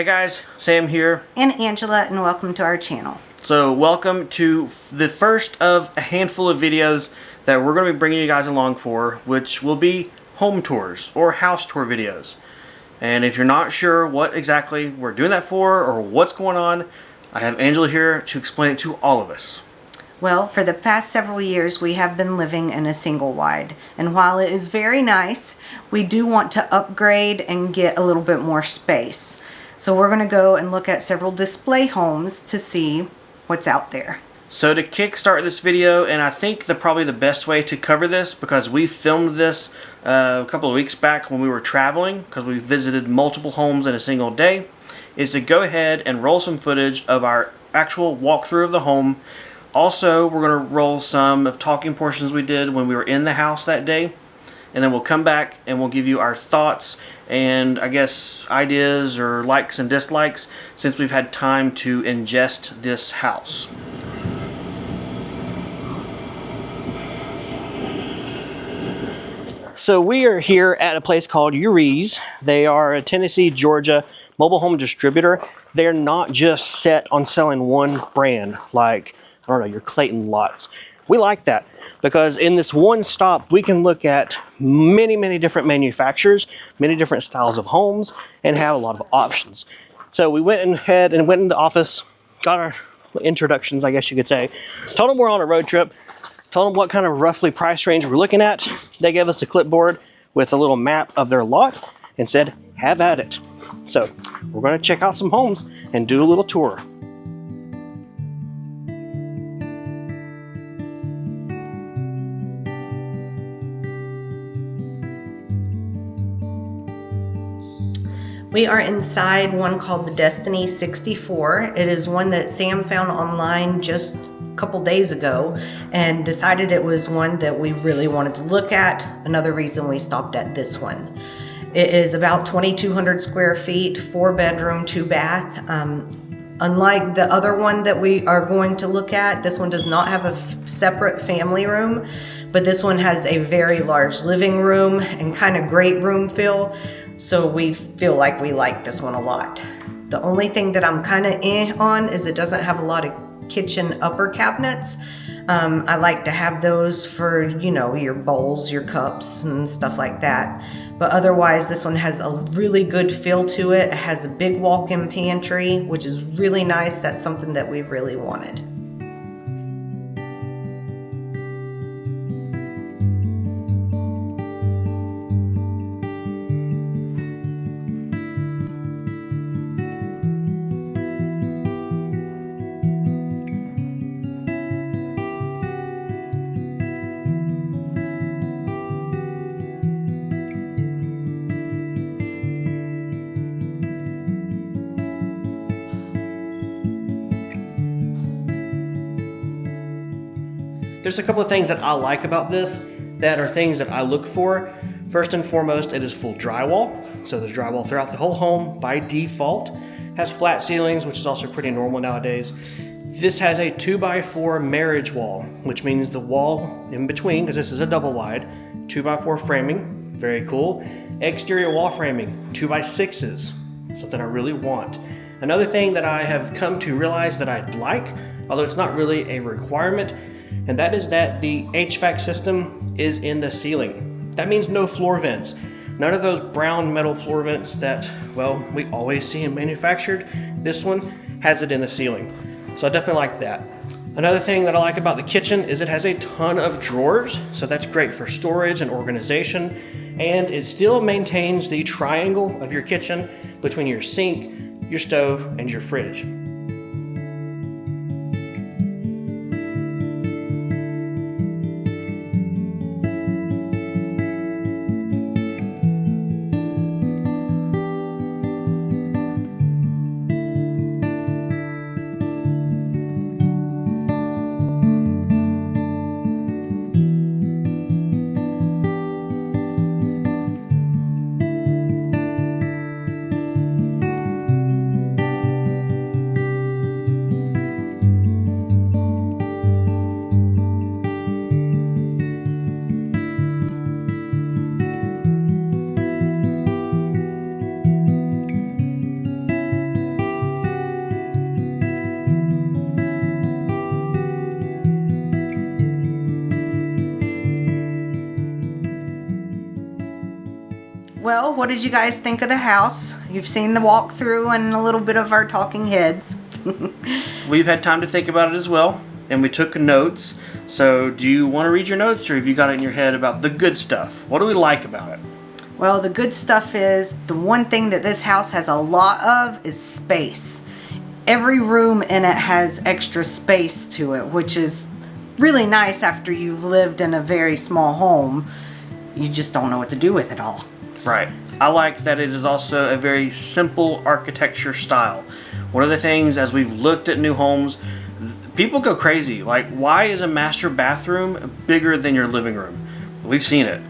Hey guys, Sam here. And Angela, and welcome to our channel. So welcome to the first of a handful of videos that we're going to be bringing you guys along for, which will be home tours or house tour videos. And if you're not sure what exactly we're doing that for or what's going on, I have Angela here to explain it to all of us. Well, for the past several years, we have been living in a single wide. And while it is very nice, we do want to upgrade and get a little bit more space. So we're going to go and look at several display homes to see what's out there. So to kickstart this video, and I think probably the best way to cover this, because we filmed this a couple of weeks back when we were traveling, because we visited multiple homes in a single day, is to go ahead and roll some footage of our actual walkthrough of the home. Also, we're going to roll some of talking portions we did when we were in the house that day. And then we'll come back and we'll give you our thoughts and I guess ideas or likes and dislikes since we've had time to ingest this house. So we are here at a place called Uri's. They are a Tennessee, Georgia mobile home distributor. They're not just set on selling one brand like, I don't know, your Clayton lots. We like that because in this one stop, we can look at many different manufacturers, many different styles of homes, and have a lot of options. So we went ahead and went in the office, got our introductions, I guess you could say, told them we're on a road trip, told them what kind of roughly price range we're looking at. They gave us a clipboard with a little map of their lot and said, have at it. So we're going to check out some homes and do a little tour. We are inside one called the Destiny 64. It is one that Sam found online just a couple days ago and decided it was one that we really wanted to look at. Another reason we stopped at this one. It is about 2,200 square feet, 4-bedroom, 2-bath. Unlike the other one that we are going to look at, this one does not have a separate family room, but this one has a very large living room and kind of great room feel. So we feel like we like this one a lot. The only thing that I'm kind of on is it doesn't have a lot of kitchen upper cabinets. I like to have those for, you know, your bowls, your cups and stuff like that. But otherwise, this one has a really good feel to it. It has a big walk-in pantry, which is really nice. That's something that we've really wanted. There's a couple of things that I like about this that are things that I look for. First and foremost, it is full drywall. So there's drywall throughout the whole home by default. Has flat ceilings, which is also pretty normal nowadays. This has a 2x4 marriage wall, which means the wall in between, because this is a double wide, 2x4 framing, very cool. Exterior wall framing, 2x6s, something I really want. Another thing that I have come to realize that I'd like, although it's not really a requirement, and that is that the HVAC system is in the ceiling. That means no floor vents. None of those brown metal floor vents that, well, we always see in manufactured. This one has it in the ceiling. So I definitely like that. Another thing that I like about the kitchen is it has a ton of drawers. So that's great for storage and organization. And it still maintains the triangle of your kitchen between your sink, your stove, and your fridge. Well, what did you guys think of the house? You've seen the walkthrough and a little bit of our talking heads. We've had time to think about it as well, and we took notes. So do you want to read your notes, or have you got it in your head about the good stuff? What do we like about it? Well, the good stuff is the one thing that this house has a lot of is space. Every room in it has extra space to it, which is really nice after you've lived in a very small home. You just don't know what to do with it all. Right. I like that it is also a very simple architecture style. One of the things, as we've looked at new homes, people go crazy. Like, why is a master bathroom bigger than your living room? We've seen it.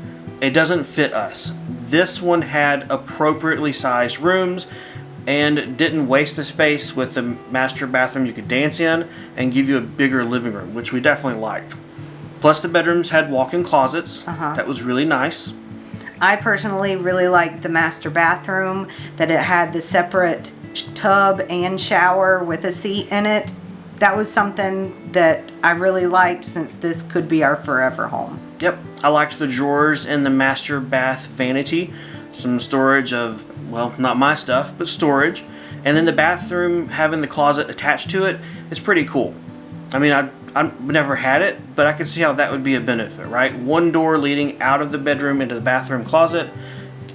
It doesn't fit us. This one had appropriately sized rooms and didn't waste the space with the master bathroom you could dance in and give you a bigger living room, which we definitely liked. Plus the bedrooms had walk-in closets. That was really nice. I personally really liked the master bathroom, that it had the separate tub and shower with a seat in it. That was something that I really liked, since this could be our forever home. Yep, I liked the drawers in the master bath vanity. Some storage of, well, not my stuff, but storage. And then the bathroom having the closet attached to it is pretty cool. I mean, I've never had it, but I can see how that would be a benefit, right? One door leading out of the bedroom into the bathroom closet.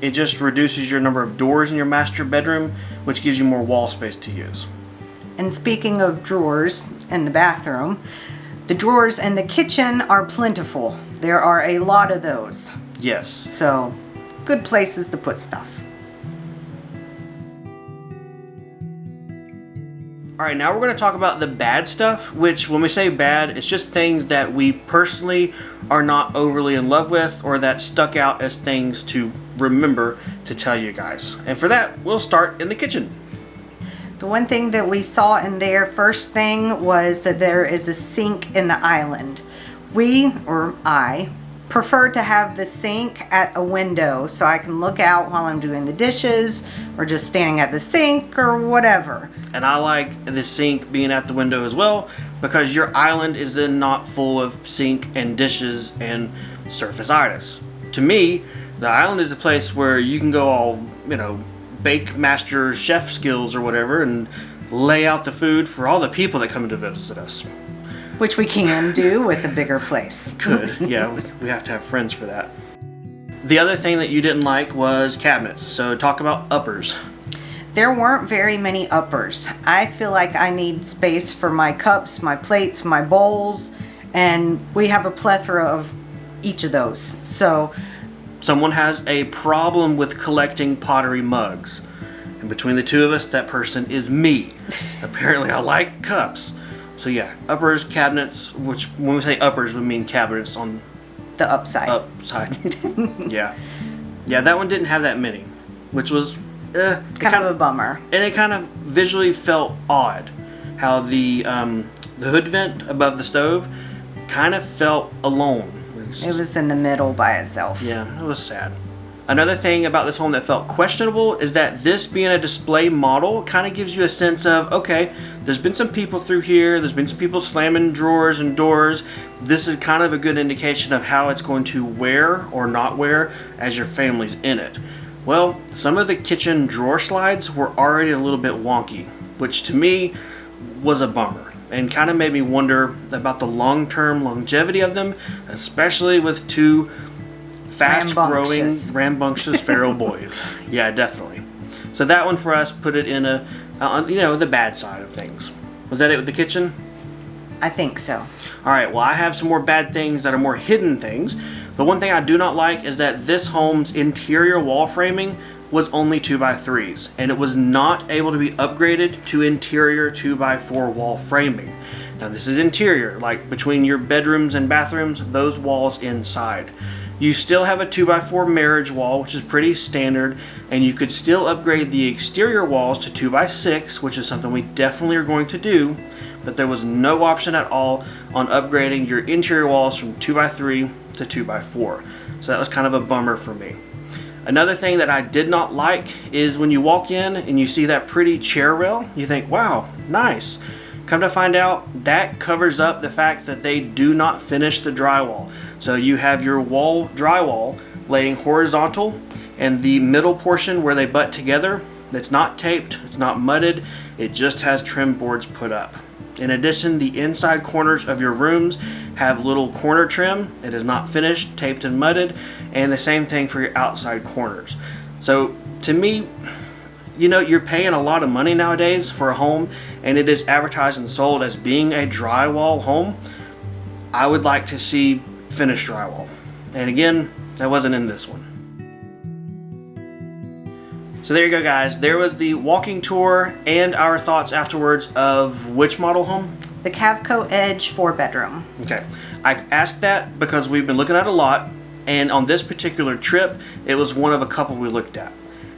It just reduces your number of doors in your master bedroom, which gives you more wall space to use. And speaking of drawers in the bathroom, the drawers in the kitchen are plentiful. There are a lot of those. Yes. So, good places to put stuff. Alright, now we're going to talk about the bad stuff, which when we say bad, it's just things that we personally are not overly in love with, or that stuck out as things to remember to tell you guys. And for that, we'll start in the kitchen. The one thing that we saw in there, first thing, was that there is a sink in the island. I prefer to have the sink at a window so I can look out while I'm doing the dishes or just standing at the sink or whatever. And I like the sink being at the window as well, because your island is then not full of sink and dishes and surface items. To me, the island is the place where you can go all, bake master chef skills or whatever and lay out the food for all the people that come to visit us. Which we can do with a bigger place. Good. Yeah, we have to have friends for that. The other thing that you didn't like was cabinets. So talk about uppers. There weren't very many uppers. I feel like I need space for my cups, my plates, my bowls, and we have a plethora of each of those. So someone has a problem with collecting pottery mugs. And between the two of us, that person is me. Apparently I like cups. So yeah, uppers, cabinets, which when we say uppers, we mean cabinets on the upside. Yeah. Yeah, that one didn't have that many, which was kind of a bummer. And it kind of visually felt odd how the hood vent above the stove kind of felt alone. It was in the middle by itself. Yeah, it was sad. Another thing about this home that felt questionable is that this being a display model kind of gives you a sense of, okay, there's been some people through here, there's been some people slamming drawers and doors. This is kind of a good indication of how it's going to wear or not wear as your family's in it. Well, some of the kitchen drawer slides were already a little bit wonky, which to me was a bummer and kind of made me wonder about the long-term longevity of them, especially with two fast-growing, rambunctious feral boys. Yeah, definitely. So that one for us put it in the bad side of things. Was that it with the kitchen? I think so. All right, well, I have some more bad things that are more hidden things. The one thing I do not like is that this home's interior wall framing was only 2x3s, and it was not able to be upgraded to interior 2x4 wall framing. Now this is interior, like between your bedrooms and bathrooms, those walls inside. You still have a 2x4 marriage wall, which is pretty standard, and you could still upgrade the exterior walls to 2x6, which is something we definitely are going to do, but there was no option at all on upgrading your interior walls from 2x3 to 2x4. So that was kind of a bummer for me. Another thing that I did not like is when you walk in and you see that pretty chair rail, you think, wow, nice. Come to find out, that covers up the fact that they do not finish the drywall. So you have your wall drywall laying horizontal, and the middle portion where they butt together, it's not taped, it's not mudded, it just has trim boards put up. In addition, the inside corners of your rooms have little corner trim. It is not finished, taped and mudded, and the same thing for your outside corners. So to me, you know, you're paying a lot of money nowadays for a home, and it is advertised and sold as being a drywall home. I would like to see finished drywall. And again, that wasn't in this one. So there you go, guys. There was the walking tour and our thoughts afterwards of which model home? The Cavco Edge 4-bedroom. Okay. I asked that because we've been looking at a lot, and on this particular trip, it was one of a couple we looked at.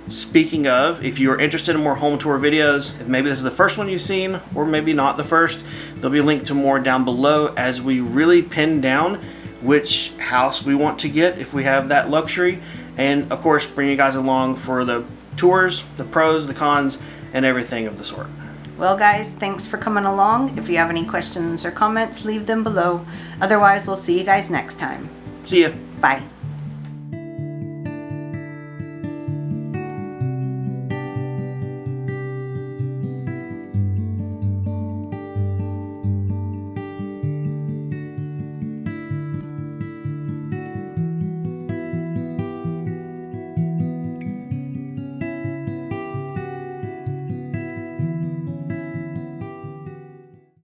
Speaking of, if you are interested in more home tour videos, if maybe this is the first one you've seen, or maybe not the first, there'll be a link to more down below as we really pin down which house we want to get if we have that luxury, and of course bring you guys along for the tours, the pros, the cons, and everything of the sort. Well, guys, thanks for coming along. If you have any questions or comments, leave them below. Otherwise, we'll see you guys next time. See ya. Bye.